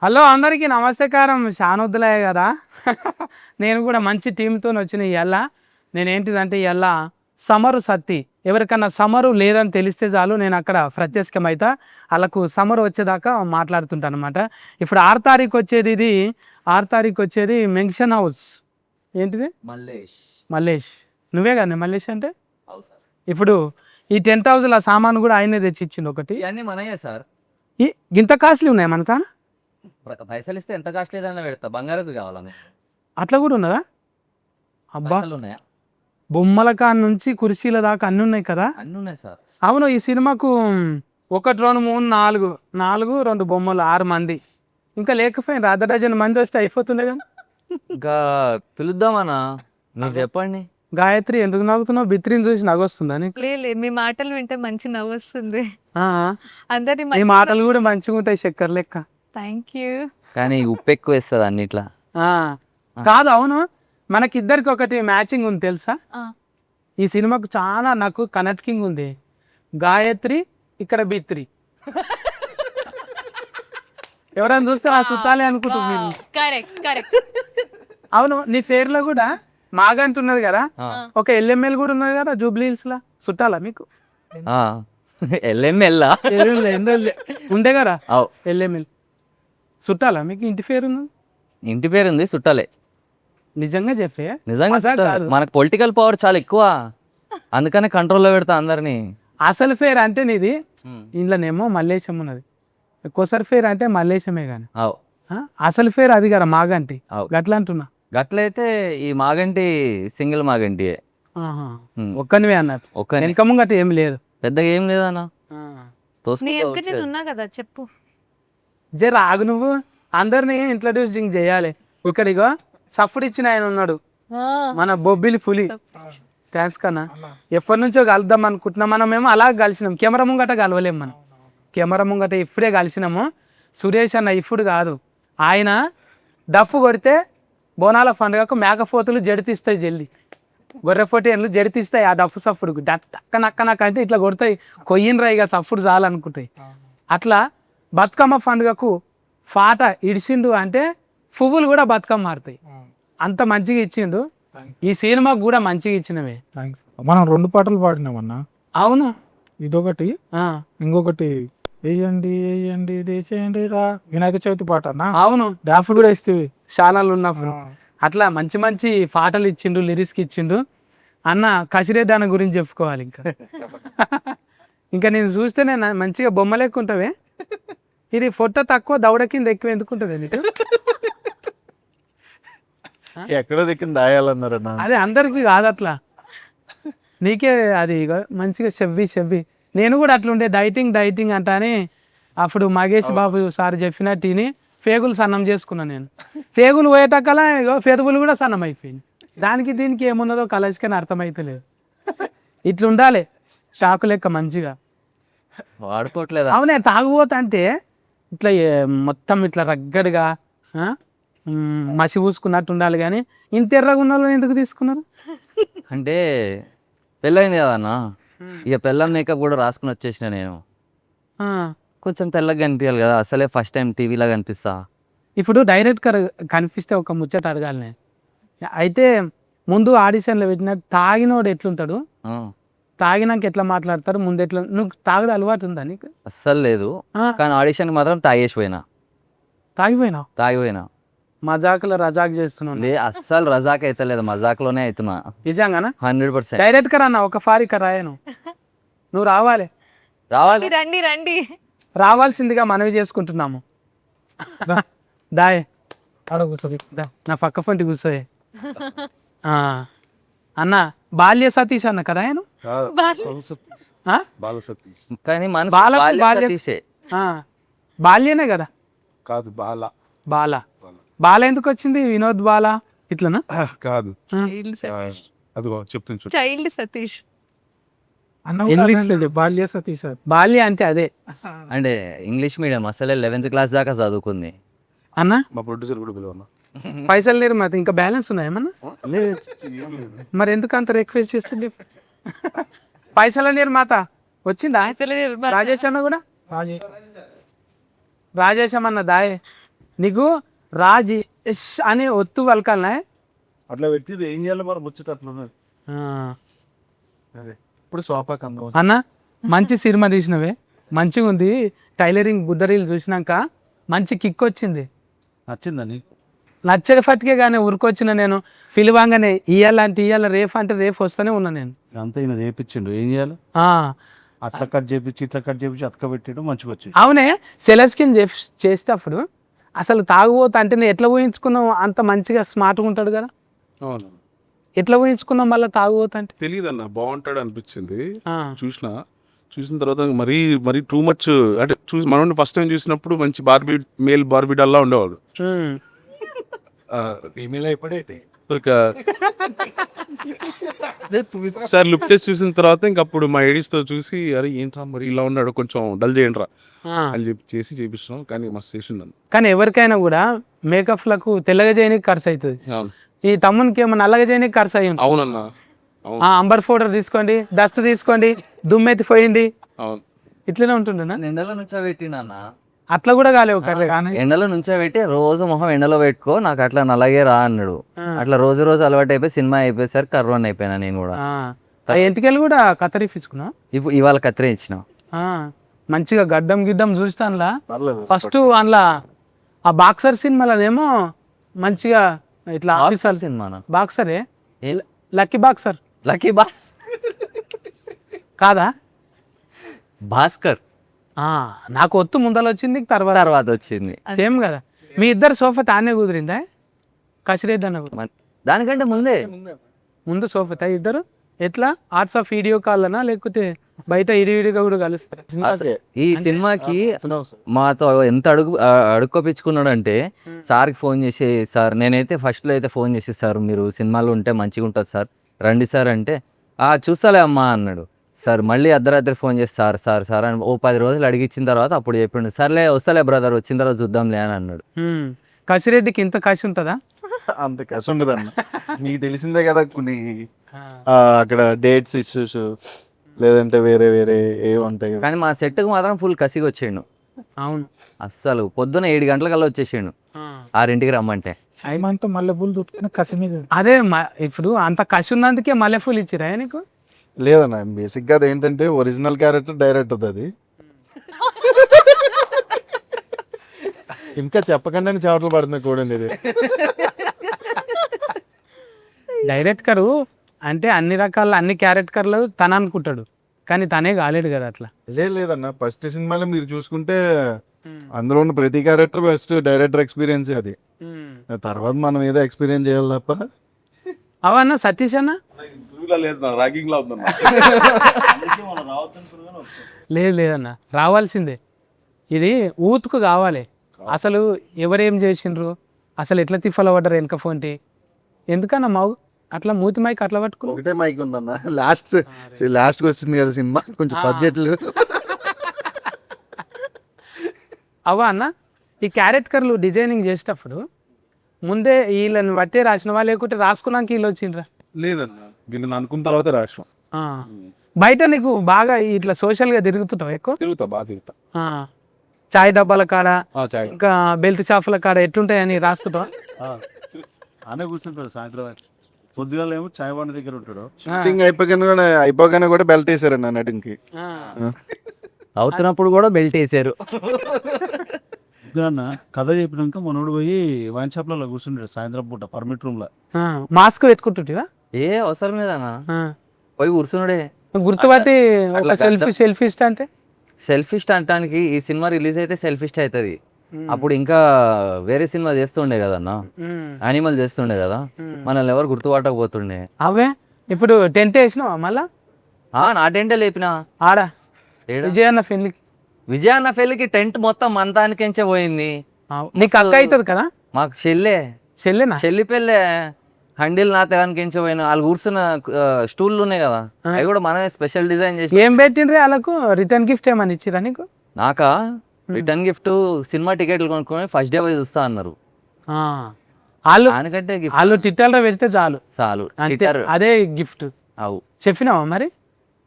Hello అందరికీ నమస్కారం. షానొద్దులయ్య కదా. నేను కూడా మంచి టీంతో వచ్చిన ఇవాళ. నేనేంటిదంటే ఇవాళ సమరు సత్తి ఎవరికన్నా సమరు లేదని తెలిస్తే చాలు నేను అక్కడ ప్రత్యక్షమైతా వాళ్ళకు సమరు వచ్చేదాకా మాట్లాడుతుంటాను అనమాట. ఇప్పుడు 6 తారీఖు వచ్చేది, ఇది 6 తారీఖు వచ్చేది మెన్షన్ హౌస్. ఏంటిది? మల్లేష్. నువ్వే కదా మల్లేష్ అంటే? ఇప్పుడు ఈ 10,000 సామాను కూడా ఆయనే తెచ్చిచ్చిండు ఒకటి. ఇవన్నీ మనయే సార్. ఇంత కాస్ట్లీ ఉన్నాయి మన తాన? పైసలు ఇస్తే ఎంత కాస్ట్ లేదన్నా పెడతా. బంగారది కావాలా మీకు? అట్లా కూడా ఉన్నదా? అబ్బా, ఉన్నాయా? బొమ్మల కాడ నుంచి కుర్చీల దాకా అన్ని ఉన్నాయి కదా. అన్నీ ఉన్నాయి సార్. అవును, ఈ సినిమాకు 1 2 3 4 2 బొమ్మలు 6 మంది ఇంకా లేకపోయినా అర్ధ డజన్ మంది వస్తే అయిపోతుండే కదా. ఇంకా పిలుద్దామన్నా, మీరు చెప్పండి. గాయత్రి ఎందుకు నవ్వుతున్నావు? బిత్రిని చూసి నవ్వొస్తుందా నీకు? లే మీ మాటలు వింటే మంచి నవ్వు వస్తుంది. ఆ, అందరి నీ మాటలు కూడా మంచిగా ఉంటాయి చక్కెర లెక్క. Thank you. కానీ ఉప్పు ఎక్కువ వేస్తుంది అన్నిట్లా. ఆ, కాదు, అవును, మనకిద్దరికి ఒకటి మ్యాచింగ్ ఉంది తెలుసా? ఈ సినిమాకు చాలా నాకు కనెక్టింగ్ ఉంది. గాయత్రి ఇక్కడ బిత్రి. ఎవరైనా చూస్తే ఆ సుట్టాలే అనుకుంటున్నారు. అవును, నీ పేరులో కూడా మాగంట ఉన్నది కదా, ఒక ఎల్ఎంఎల్ కూడా ఉన్నది కదా జూబ్లీ హిల్స్ లా. చుట్టాలా మీకు? ఎల్ఎంఎల్లా ఉండే కదా ఎల్ఎంఎల్. చుట్టాలా మీకు? ఇంటి పేరు ఉన్నది? ఇంటి పేరు ఉంది, చుట్టాలే. నిజంగా చెప్పే? నిజంగా మనకు పొలిటికల్ పవర్ చాలా ఎక్కువ, అందుకనే కంట్రోల్లో పెడతా అందరినీ. అసలు పేరు అంటే నీది ఇంట్లోనేమో మల్లేశం ఉన్నది, కొసరి పేరు అంటే మల్లేశమే కానీ అసలు పేరు అది కదా మాగంటి. గట్లా అంటున్నా. గట్లయితే ఈ మాగంటి సింగిల్ మాగంటి ఒక్కనివే అన్నట్టు. వెనక ముంగట ఏం లేదు, పెద్దగా ఏం లేదన్నా. ఉన్నా కదా చెప్పు. జర ఆగు, నువ్వు అందరినీ ఇంట్రడ్యూసింగ్ చేయాలి. ఇక్కడిగో సఫ్డ్ ఇచ్చిన ఆయన ఉన్నాడు, మన బొబ్బిలి పులి. థ్యాంక్స్ కన్నా. ఎప్పటి నుంచో కలుద్దాం అనుకుంటున్నాం. మనమేమో అలా కలిసినాం, కెమెరా ముంగట కలవలేము. మనం కెమెరా ముంగట ఇప్పుడే కలిసినాము. సురేష్ అన్న ఇప్పుడు కాదు, ఆయన డఫ్ కొడితే బోనాల పండుగకు మేకపోతులు జడితిస్తాయి, జల్లి గొర్రెపోటీలు జడితిస్తాయి ఆ డఫ్ సఫ్ఫుడుకు. నక్క అంటే ఇట్లా కొడతాయి, కొయ్యినరా ఇక సఫ్ఫుడు చాలనుకుంటాయి. అట్లా బతుకమ్మ పండుగకు పాట ఇడిచిండు అంటే పువ్వులు కూడా బతుకమ్మ మారుతాయి. అంత మంచిగా ఇచ్చిండు. ఈ సినిమాకు కూడా మంచిగా ఇచ్చినవే. మనం 2 పాటలు పాడినామన్నా. అవును, ఇదొకటి, ఇంకొకటి వేయండి వేయండి దేశండి రా వినాయక చవితి పాట అన్న. అవును, డాన్స్ కూడా ఇస్తేవి ఛానల్ ఉన్నప్పుడు. అట్లా మంచి మంచి పాటలు ఇచ్చిండు, లిరిక్స్కి ఇచ్చిండు అన్న. కసిరే దాని గురించి చెప్పుకోవాలి ఇంకా. ఇంకా నేను చూస్తే నేను మంచిగా బొమ్మలు ఎక్కువ ఉంటావే. ఇది ఫోటో తక్కువ దౌడ కింద ఎక్కువ ఎందుకుంటుంది నీకు? ఎక్కడో దిక్కిన దాయాలన్నారన్న. అదే అందరికి కాదు అట్లా, నీకే అది మంచిగా చెవ్వి. నేను కూడా అట్లుండే డైటింగ్ అంట అని అప్పుడు మగేష్ బాబు సార్ చెప్పినట్టు తిని పేగులు సన్నం చేసుకున్నాను నేను. పేగులు పోయేటక్కలా పెదవులు కూడా సన్నం అయిపోయింది. దానికి దీనికి ఏమున్నదో కలర్స్కని అర్థమైతలేదు. ఇట్లుండాలి షాకు లెక్క మంచిగా వాడుకోవట్లేదు. అవునే, తాగుబోతంటే ఇట్లా మొత్తం ఇట్లా రగ్గడిగా మసి పూసుకున్నట్టు ఉండాలి. కానీ ఇంత ఎర్రగా ఉన్న వాళ్ళని ఎందుకు తీసుకున్నారు? అంటే పెళ్ళైంది కదా అన్న, ఇక పెళ్ళం మేకప్ కూడా రాసుకుని వచ్చేసిన నేను. కొంచెం తెల్లగా కనిపించాలి కదా, అసలే ఫస్ట్ టైం టీవీలో కనిపిస్తా. ఇప్పుడు డైరెక్ట్గా కనిపిస్తే ఒక ముచ్చట అడగాలి నేను. అయితే ముందు ఆడిషన్లో పెట్టిన తాగినోడు ఎట్లుంటాడు, తాగినాక ఎట్లా మాట్లాడతారు, ముందు ఎట్లా? నువ్వు తాగదు అలవాటు ఉందా నీకు? అస్సలు లేదు, కానీ ఆడిషన్కి మాత్రం తాగిపోయినా. తాగిపోయినా మజాకులో రజాక్ చేస్తున్నాను. అస్సలు రజాక్ అయితే లేదు, మజాక్లోనే అవుతున్నా. నిజంగానా? 100%. డైరెక్ట్గా అన్న ఒక ఫారిక రాయను, నువ్వు రావాలి. రండి రావాల్సిందిగా మనవి చేసుకుంటున్నాము. దాయ్ ఆడ కూర్చో, నా పక్క ఫంటి కూర్చోయే. అన్న బాల్య సతీష్ అన్న కదా ఆయన? కానీ బాల్యనే కదా? కాదు, బాల ఎందుకు వచ్చింది? వినోద్ బాల ఇట్లనా? కాదు, అదిగో చెప్తుంది చైల్డ్ సతీష్. బాల్య సతీష్. బాల్య అంటే అదే అంటే ఇంగ్లీష్ మీడియం, అసలే 11th క్లాస్ దాకా చదువుకుంది అన్న. మా ప్రొడ్యూసర్ కూడా పిలవన్నా. పైసలు లేరు మరి, ఇంకా బ్యాలెన్స్ ఉన్నాయేమన్నా? మరి ఎందుకు అంత రిక్వెస్ట్ చేస్తుంది? పైసల నీరు మాత వచ్చిందా? రాజేష్ అన్న కూడా రాజేశం అన్న దాయే నీకు రాజీ ఎస్ అని ఒత్తు పలకాలనే. అట్లా పెట్టి ఏం చేయాలి మరి ముచ్చట అట్లా ఉన్నది. అదే ఇప్పుడు సోఫాకి అందం అన్న మంచి సినిమా తీసినవే, మంచిగా ఉంది. టైలరింగ్ బుద్ధరీలు చూసినాక మంచి కిక్ వచ్చింది. నచ్చిందని నచ్చక ఫట్కే కానీ ఉరికొచ్చిన నేను పిలువాగానే ఇయ్యాలంటే ఇయ్యాల, రేపు అంటే రేపు వస్తూనే ఉన్నా నేను. అంతా ఈయన చేపించిండు, ఏం చేయాలి ఆ, అట్లా కట్ చేపించి ఇట్లా కట్ చేపించి అతక పెట్టాడు, మంచిగా వచ్చింది. అవునే సెలస్కిన్ చేసేటప్పుడు అసలు తాగుబోతా అంటే నేను ఎట్లా ఊహించుకున్నావు అంత మంచిగా స్మార్ట్గా ఉంటాడు కదా, అవును ఎట్లా ఊహించుకున్నాం మళ్ళీ తాగుబోతా అంటే. తెలియదు అన్న, బాగుంటాడు అనిపించింది. ఆ, చూసిన తర్వాత మరీ మరీ టూ మచ్ అంటే మనం ఫస్ట్ టైం చూసినప్పుడు మంచి మేల్ బార్బీ డల్లా ఉండేవాడు. ఉమ్. ఈమెయిల్ అయిపోయితే ఒక సార్ లుక్ టెస్ట్ చూసిన తర్వాత ఇంకప్పుడు మా ఎడిస్ తో చూసి అరే ఏంట్రా మరి ఇలా ఉన్నాడు, కొంచెం డల్ చేయండి రా ఆ. అని చెప్పి చేపిస్తున్నాం. కానీ మస్తు చేసిండు. కానీ ఎవరికైనా కూడా మేకప్లకు తెల్లగా చేయడానికి ఖర్చు అవుతుంది. అవును ఈ తమ్మునికి ఏమో నల్లగా చేయడానికి ఖర్చు అయ్యి ఉంటుంది. అవునన్నా అవును అంబర్ పౌడర్ తీసుకోండి, డస్ట్ తీసుకోండి, దుమ్మెత్తి పోయింది, అవును. ఇట్లనే ఉంటుండేనా. ఎండలో నుంచో పెట్టినా, అట్లా కూడా కాలేవు కర్రీ. ఎండలో నుంచో పెట్టి రోజు మొహం ఎండలో పెట్టుకో, నాకు అట్లా నల్లగే రా అన్నాడు. అట్లా రోజు రోజు అలవాటు అయిపోయి సినిమా అయిపోయేసరికి కర్రోన్ అయిపోయినా నేను కూడా. ఇంటికెళ్ళి కూడా కత్తరిపించుకున్నా. ఇప్పుడు ఇవాళ కత్తిరే ఇచ్చిన. మంచిగా గడ్డం గిడ్డం చూస్తానులా. పర్లేదు. ఫస్ట్ అందులో ఆ బాక్సర్ సినిమాలోనేమో మంచిగా ఇట్లా ఆఫీసర్ సినిమా బాక్సరే, లక్కీ బాక్సర్. లక్కీ బాస్ కాదా? భాస్కర్ నాకు ఒత్తు ముందర వచ్చింది, తర్వాత తర్వాత వచ్చింది. సేమ్ కదా. మీ ఇద్దరు సోఫా తానే కుదిరిందా? కసిరెడ్డి అన్న కూడా దానికంటే ముందే ముందు సోఫా తా ఇద్దరు ఎట్లా ఆర్ట్స్ ఆఫ్ వీడియో కాల్ అనా లేకపోతే బయట ఇడివిడిగా కూడా కలుస్తారు? ఈ సినిమాకి మాతో ఎంత అడుక్కోపించుకున్నాడు అంటే, సార్కి ఫోన్ చేసి, సార్ నేనైతే ఫస్ట్లో అయితే ఫోన్ చేసి, సార్ మీరు సినిమాలో ఉంటే మంచిగా ఉంటుంది సార్, రండి సార్ అంటే, చూస్తాలే అమ్మా అన్నాడు. సార్ మళ్ళీ అర్ధరాత్రి ఫోన్ చేసి సార్ సార్ సార్ అని 10 రోజులు అడిగిచ్చిన తర్వాత అప్పుడు చెప్పిండు, సర్లే వస్తలే బ్రదర్, వచ్చిన తర్వాత చూద్దాంలే అని అన్నాడు. కసిరెడ్డికి ఇంత కసి ఉంటుందా? అంత కసి ఉండదు అన్న. మీకు తెలిసిందే కదా, కొన్ని అక్కడ డేట్స్ ఇష్యూస్ లేదంటే వేరే వేరే ఏ ఉంటాయి కదా. కానీ మా సెట్కి మాత్రం ఫుల్ కసిగా వచ్చిండు. అవును, అస్సలు పొద్దున 7 గంటలకల్లా వచ్చేసిండు 6ంటికి రమ్మంటే. ఐమంతా మల్లె పూలు చుట్టుకుని కసి మీద. అదే ఇప్పుడు అంత కసి ఉన్నందుకే మల్లెపూలు ఇచ్చిరా నీకు? లేదన్న, బేసిక్గా అది ఏంటంటే ఒరిజినల్ క్యారెక్టర్ డైరెక్ట్ అవుతుంది. ఇంకా చెప్పకుండానే చెమటలు పడుతుంది చూడండి ఇది. డైరెక్టరు అంటే అన్ని రకాల అన్ని క్యారెక్టర్లు తన అనుకుంటాడు, కానీ తనే కాలేడు కదా అట్లా. లేదన్న, ఫస్ట్ సినిమాలో మీరు చూసుకుంటే అందులో ఉన్న ప్రతి క్యారెక్టర్ ఫస్ట్ డైరెక్టర్ ఎక్స్పీరియన్స్ అది. తర్వాత మనం ఏదో ఎక్స్పీరియన్స్ చేయాలి తప్ప. అవన్న సతీష్ అన్న ర్యాగింగ్ లా ఉందన్న. లేదన్న, రావాల్సిందే. ఇది ఊతుకు కావాలి. అసలు ఎవరేం చేసిండ్రు, అసలు ఎట్లా తిఫల పడ్డారు వెనక ఫోన్టి, ఎందుకన్నా మావు అట్లా మూతి మైక్ అట్లా పట్టుకుని. ఒకటే మైక్ ఉందన్న, లాస్ట్ వచ్చింది కదా సినిమా, కొంచెం బడ్జెట్లు. అవా అన్న, ఈ క్యారెక్టర్లు డిజైనింగ్ చేసేటప్పుడు ముందే వీళ్ళని బట్టే రాసినవా లేకుంటే రాసుకున్నాక వీళ్ళు వచ్చిండ్రా? లేదన్న, వీళ్ళని అనుకున్న తర్వాత రాష్ట్రం. బయట నీకు బాగా ఇట్లా సోషల్గా తిరుగుతుంటావు ఎక్కువ? బాగా తిరుగుతా. చాయ్ డబ్బాల కాడ చాయ్ ఇంకా బెల్ట్ షాపుల కాడ ఎట్లుంటాయని రాస్తుంటావా? అనే కూర్చుంటాడు సాయంత్రం, పొద్దుగాల ఏమో చాయ్ బండి దగ్గర ఉంటాడు. షూటింగ్ అయిపోగానే కూడా బెల్ట్ వేసారండి నటింగ్కి. అవుతున్నప్పుడు కూడా బెల్ట్ వేసారు. అన్న కథ చెప్పినాక మనోడు పోయి వైన్ షాప్ లో కూర్చుంటాడు సాయంత్రం పూట పర్మిట్ రూమ్ లో. మాస్క్ పెట్టుకుంటుంటివా? ఏ అవసరం లేదన్నా, పోయి కూర్చున్నాడే. గుర్తుపట్టి సెల్ఫీ అంటే సెల్ఫిస్ట్ అంటానికి ఈ సినిమా రిలీజ్ అయితే సెల్ఫిస్ట్ అవుతుంది. అప్పుడు ఇంకా వేరే సినిమా చేస్తుండే కదన్నా, యానిమల్ చేస్తుండే కదా, మనల్ని ఎవరు గుర్తుపట్టకపోతుండే. అవే ఇప్పుడు టెంట్ వేసినావా మళ్ళా? నా టెంటే లేపినా ఆడా విజయ్ అన్న పెళ్లికి. విజయ్ అన్న పెళ్లికి టెంట్ మొత్తం మంతానికించే పోయింది. నీకు అక్క అవుతుంది కదా? మాకు చెల్లెనా, చెల్లి పెళ్ళే. హండిల్ నా తెగానికించే పోయిన వాళ్ళు కూర్చున్న స్టూళ్ళు ఉన్నాయి కదా, అవి కూడా మనమే స్పెషల్ డిజైన్ చేసి. ఏం పెట్టిండ్రీ వాళ్ళకు? రిటర్న్ గిఫ్ట్ ఏమని ఇచ్చిరా నీకు? నాకా రిటర్న్ గిఫ్ట్ సినిమా టికెట్లు కొనుక్కొని ఫస్ట్ డే పోయి చూస్తా అన్నారు. వాళ్ళు దానికంటే వాళ్ళు ట్విట్టర్లో పెడితే చాలు చాలు, అదే గిఫ్ట్. అవు చెప్పినావా మరి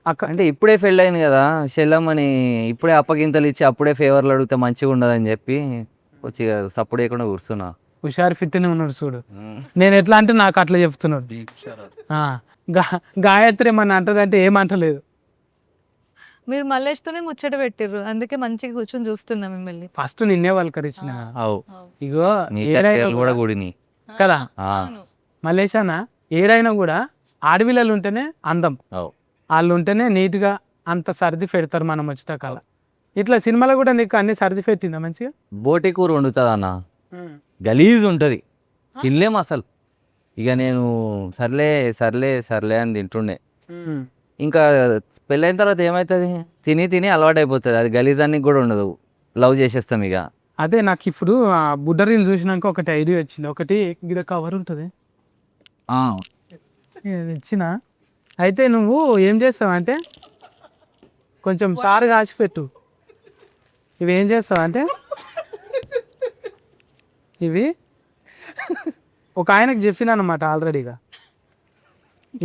అక్క? అంటే ఇప్పుడే పెళ్ళి అయింది కదా చెల్లమ్మని, ఇప్పుడే అప్పగింతలు ఇచ్చి అప్పుడే ఫేవర్లు అడిగితే మంచిగా ఉండదని చెప్పి వచ్చి సపోర్ట్ చేయకుండా కూర్చున్నా. హుషారు ఫిట్నే ఉన్నాడు చూడు. నేను ఎట్లా అంటే నాకు అట్లా చెప్తున్నాడు. ఆ, గాయత్రి ఏమన్నా అంటదంటే ఏమంటలేదు. మీరు మల్లేష్తోనే ముచ్చట పెట్టిర్రు, అందుకే మంచిగా కూర్చొని చూస్తున్నా మిమ్మల్ని. ఫస్ట్ నిన్నే పలకరించిన అవు ఇగో నీ ఏడైనా పేర్లు కూడా కూడిని. కదా ఆ, మల్లేశానా ఏడైనా కూడా ఆడపిల్లలు ఉంటేనే అందం, అవు వాళ్ళు ఉంటేనే నీట్గా అంత సర్ది పెడతారు మనం వచ్చేట కాల. ఇట్లా సినిమాలో కూడా నీకు అన్ని సర్ది పెట్టిందా మంచిగా? బోటి కూర వండుతుంది అన్న, గలీజ్ ఉంటుంది, తినలేము అసలు. ఇక నేను సర్లే సర్లే సర్లే అని తింటుండే. ఇంకా పెళ్ళైన తర్వాత ఏమవుతుంది, తిని తిని అలవాటు అయిపోతుంది, అది గలీజానికి కూడా ఉండదు, లవ్ చేసేస్తాం ఇక. అదే నాకు ఇప్పుడు ఆ బుడ్డరీలు చూసినాక ఒకటి ఐడియా వచ్చింది. ఒకటి గిడ కవర్ ఉంటుంది ఇచ్చిన, అయితే నువ్వు ఏం చేస్తావు అంటే కొంచెం చారు కాసి పెట్టు. ఇవి ఏం చేస్తావు అంటే ఇవి ఒక ఆయనకు చెప్పినా అనమాట ఆల్రెడీగా.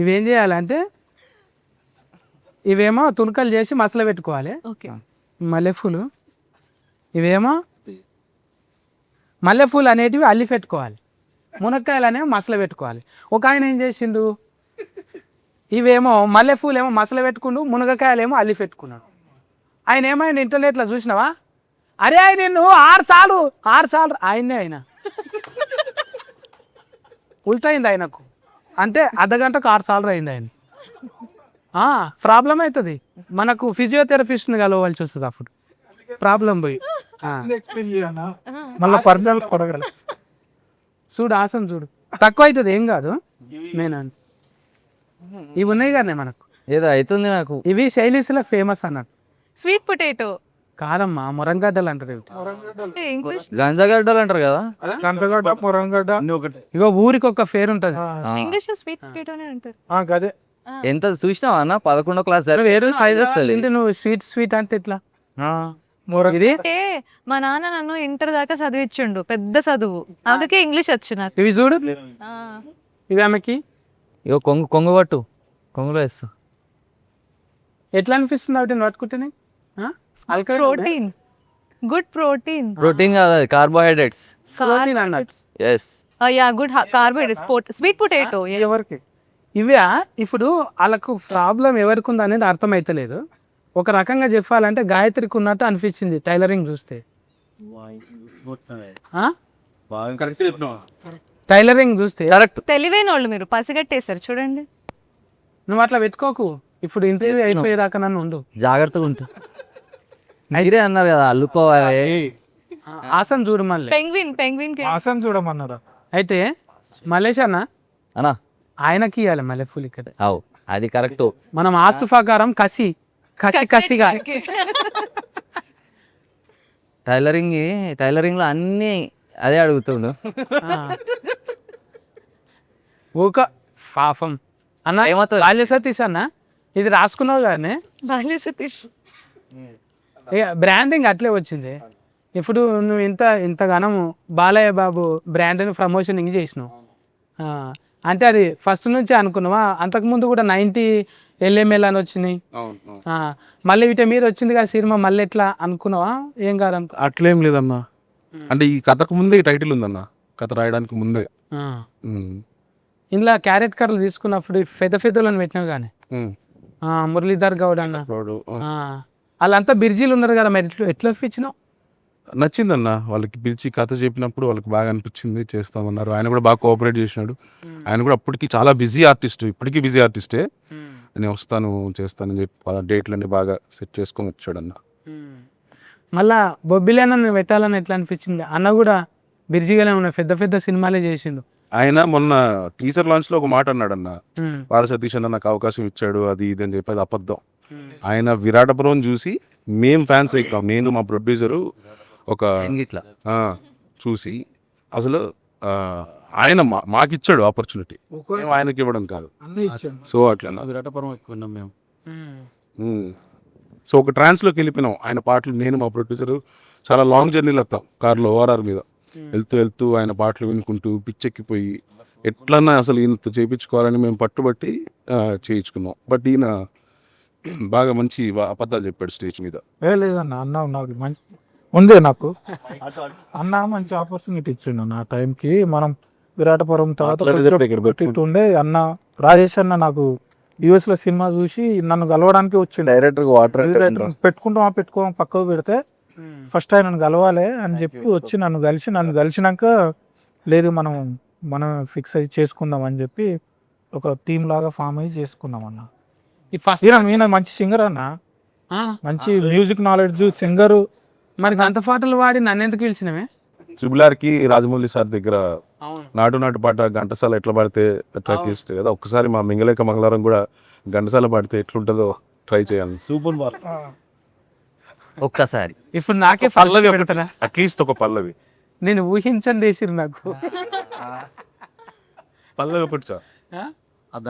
ఇవేం చేయాలంటే ఇవేమో తునకలు చేసి మసలు పెట్టుకోవాలి. ఓకే, మల్లెపూలు ఇవేమో మల్లెపూలు అనేటివి అల్లి పెట్టుకోవాలి, మునక్కాయలు అనేవి మసలు పెట్టుకోవాలి. ఒక ఆయన ఏం చేసిండు, ఇవేమో మల్లెపూలు ఏమో మసలు పెట్టుకుండు, మునగకాయలు ఏమో అల్లి పెట్టుకున్నాడు. ఆయన ఏమైనా ఇంటర్నెట్లో చూసినావా, అరే ఆయన నిన్ను 6 సార్లు ఆయన్నే ఆయన ఉల్టైంది ఆయనకు, అంటే అర్ధగంటకు 6 సార్లు అయింది ఆయన. ప్రాబ్లం అవుతుంది మనకు, ఫిజియోథెరపిస్ట్ని కలవాల్సి వస్తుంది అప్పుడు ప్రాబ్లం పోయి. మళ్ళీ పర్మనెంట్ కొడగల. చూడు ఆసన్ చూడు, తక్కువ అవుతుంది ఏం కాదు. నేను ఇవి ఉన్నాయి కానీ మనకు ఏదో అవుతుంది నాకు. ఇవి శైలీస్లో ఫేమస్ అన్నట్టు. స్వీట్ పొటాటో కాదమ్మా మురంగడ్డలు అంటారు ఇవి. ఇంగ్లీష్, గంజగడ్డలు అంటారు కదా. గంటగడ్డ మురంగడ్డ ఇగో ఊరికి ఒక పేరు ఉంటుంది. ఇంగ్లీష్ లో స్వీట్ పొటాటోనే అంటారు. గదే. ఎంత చూసినావా అన్న, 11వ క్లాస్ వేరు సైజ్ వస్తుంది. నువ్వు స్వీట్ అంటే ఇట్లా ఇది అంటే మా నాన్న నన్ను ఇంటర్ దాకా చదివించుండు, పెద్ద చదువు, అందుకే ఇంగ్లీష్ వచ్చు నాకు. ఇవి చూడు, ఆ, ఇవి ఆమెకి ఇగో కొంగు పట్టు, కొంగులో వేస్తా. ఎట్లా అనిపిస్తుంది అవి పట్టుకుంటేనే? Protein, good protein. ప్రోటీన్ కాదు, అది కార్బోహైడ్రేట్స్. అన్నట్టు. Yes, yeah, good carbohydrates. Sweet potato ఎవరికి ఇవే ఇప్పుడు వాళ్ళకు ప్రాబ్లం ఎవరికి ఉంది అనేది అర్థమైతలేదు. ఒక రకంగా చెప్పాలంటే గాయత్రికి ఉన్నట్టు అనిపించింది టైలరింగ్ చూస్తే. టైలరింగ్ చూస్తే కరెక్ట్. తెలివైన వాళ్ళు మీరు, పసిగట్టేశారు చూడండి. నువ్వు అట్లా పెట్టుకోకు, ఇప్పుడు ఇంటర్వ్యూ అయిపోయేదాకా నన్ను ఉండు, జాగ్రత్తగా ఉంటా. మీరే అన్నారు కదా అల్లుకోవాలి. ఆసన్ చూడు మళ్ళీ. పెంగ్విన్ ఆసన్ చూడమన్నారా? అయితే మలేష్ అన్న అన్నా ఆయనకి ఇవ్వాలి మల్లెపూలు ఇక్కడ. అవు అది కరెక్ట్. మనం ఆస్తు ప్రకారం కసిగా టైలరింగ్ లో అన్ని అదే అడుగుతుండు. ఊక పాపం అన్న. ఏమవుతుంది? బాల్య సతీష్ అన్న ఇది రాసుకున్నావు కానీ బాల్య సతీష్ బ్రాండింగ్ అట్లే వచ్చింది. ఇప్పుడు నువ్వు ఇంతగానము బాలయ్య బాబు బ్రాండ్ని ప్రమోషనింగ్ చేసినావు, అంటే అది ఫస్ట్ నుంచే అనుకున్నావా? అంతకుముందు కూడా 90 LML అని వచ్చినాయి, మళ్ళీ వీటి మీద వచ్చింది కదా సినిమా, మళ్ళీ ఎట్లా అనుకున్నావా? ఏం కాదనుకో. అట్లేం లేదన్నా, అంటే ఈ కథకు ముందే ఈ టైటిల్ ఉందన్న, కథ రాయడానికి ముందే. ఇందులో క్యారెట్ కర్రలు తీసుకున్నప్పుడు పెద్దలను పెట్టినావు కానీ మురళీధర్ గౌడ్ అన్న వాళ్ళంతా బిర్జీలు ఉన్నారు కదా, మరి ఎట్లా ఇచ్చినావు? నచ్చిందన్న, వాళ్ళకి పిలిచి కథ చెప్పినప్పుడు వాళ్ళకి బాగా అనిపించింది, చేస్తామన్నారు. ఆయన కూడా బాగా కోఆపరేట్ చేసినాడు. ఆయన కూడా అప్పటికి చాలా బిజీ ఆర్టిస్ట్, ఇప్పటికీ బిజీ ఆర్టిస్టే. నేను వస్తాను చేస్తానని చెప్పి వాళ్ళ డేట్లన్నీ బాగా సెట్ చేసుకొని వచ్చాడు అన్న. మళ్ళా బొబ్బిలి అన్న పెట్టాలని ఎట్లా అనిపించింది? అన్న కూడా బిర్జీగానే ఉన్నాయి, పెద్ద సినిమాలే చేసిండు. ఆయన మొన్న టీజర్ లాంచ్ లో ఒక మాట అన్నాడు అన్న, బాల సతీష్ అన్న నాకు అవకాశం ఇచ్చాడు అది ఇది అని చెప్పి, అది అబద్ధం. ఆయన విరాటపురం చూసి మేం ఫ్యాన్స్ అయిపోయాం, నేను మా ప్రొడ్యూసరు ఒక ఇట్లా చూసి అసలు ఆయన మాకిచ్చాడు ఆపర్చునిటీ, మేము ఆయనకి ఇవ్వడం కాదు. సో అట్లా విరాటపురం ఎక్కువ మేము. సో ఒక ట్రాన్స్లోకి వెళ్ళిపోయినాం. ఆయన పాటలు నేను మా ప్రొడ్యూసరు చాలా లాంగ్ జర్నీలు వస్తాం కార్లో ఓఆర్ఆర్ మీద వెళ్తూ ఆయన పాటలు వినుకుంటూ పిచ్చెక్కిపోయి ఎట్లన్నా అసలు ఈయనతో చేయించుకోవాలని మేము పట్టుబట్టి చేయించుకున్నాం. బట్ ఈయన బాగా మంచి అబద్ధాలు చెప్పాడు స్టేజ్ మీద. లేదన్న, అన్నావు నాకు ఉందే నాకు అన్న మంచి ఆపర్చునిటీ ఇచ్చిండు అన్న ఆ టైంకి. మనం విరాటపురం తర్వాత మాట్లాడేటప్పుడు ఇక్కడ కొంచెం ఉండే అన్న రాజేష్ అన్న నాకు యూఎస్ లో సినిమా చూసి నన్ను కలవడానికి వచ్చిండు. డైరెక్టర్ వాటర్ పెట్టుకుంటామా పెట్టుకోమా పక్కకు పెడితే ఫస్ట్ ఆయన నన్ను కలవాలి అని చెప్పి వచ్చి నన్ను కలిసినాక లేదు మనం ఫిక్స్ అయ్యి చేసుకుందాం అని చెప్పి ఒక టీమ్ లాగా ఫామ్ అయ్యి చేసుకున్నాం అన్న. ఈ ఫస్ట్ ఈయన మంచి సింగర్ అన్న, మంచి మ్యూజిక్ నాలెడ్జ్ సింగరు. మరి గంత పాటలు వాడి నన్ను ఎందుకు పిలిచినవే? త్రిబులార్కి రాజమౌళి సార్ దగ్గర అవును. నాటు పాట ఘంటసాల ఎట్లా పాడితే ఎట్లా తీస్తుంది కదా, ఒక్కసారి మా మింగలేక మంగళవారం కూడా ఘంటసాల పాడితే ఎట్లుంటుందో ట్రై చేయాలి. సూపర్ బాల్ ఒక్కసారి ఇప్పుడు నాకే పల్లవి పెడతారా? అట్లీస్ట్ ఒక పల్లవి నేను ఊహించండి వేసిరు నాకు. పల్లవి ఒకటి సార్.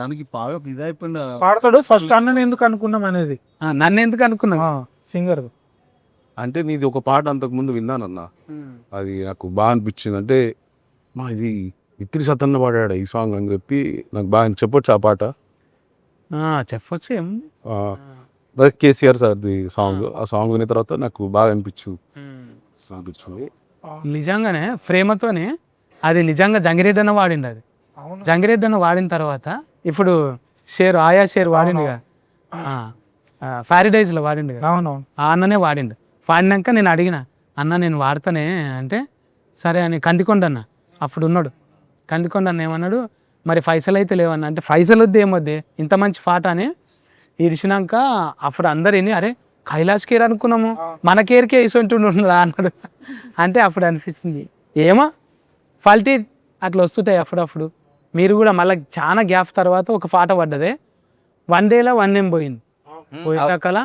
దానికి బాగా ఇదైపోయింది. పాడతాడు ఫస్ట్ అన్నని ఎందుకు అనుకున్నాం అనేది నన్ను ఎందుకు అనుకున్నావు? సింగర్. అంటే నీది ఒక పాట అంతకు ముందు విన్నానన్న, అది నాకు బాగా అనిపించింది. అంటే ఇది ఇత్రి సతన్న పాడాడు ఈ సాంగ్ అని చెప్పి నాకు బాగా చెప్పొచ్చు ఆ పాట. చెప్పొచ్చు ఏం. కేసీఆర్ సార్ది సాంగ్. ఆ సాంగ్ విన్న తర్వాత నాకు బాగా అనిపించింది. నిజంగానే ప్రేమతోనే అది నిజంగా జంగిరెడ్డి అన్న వాడిండు. అది జంగిరెడ్డి అన్న వాడిన తర్వాత ఇప్పుడు ఆయా షేర్ వాడిండు కదా, ప్యారడైజ్లో వాడిండు కదా, అవునవును. ఆ అన్ననే వాడిండు. వాడినాక నేను అడిగిన అన్న నేను వాడతానే అంటే సరే అని కందికొండ అన్న అప్పుడు ఉన్నాడు. కందికొండ అన్న ఏమన్నాడు, మరి పైసలు అయితే లేవన్న అంటే పైసలు వద్దు ఏమొద్దే ఇంత మంచి పాట అని ఇడిచినాక అప్పుడు అందరు విని అరే కైలాష్ కేర్ అనుకున్నాము మన కేర్కే వేసుకుంటుండా అన్నాడు. అంటే అప్పుడు అనిపించింది ఏమో ఫాల్టీ అట్లా వస్తుంటాయి అప్పుడప్పుడు. మీరు కూడా మళ్ళీ చాలా గ్యాప్ తర్వాత ఒక పాట పడ్డదే 1 డేలో 1 ఏం పోయింది పోయాకలా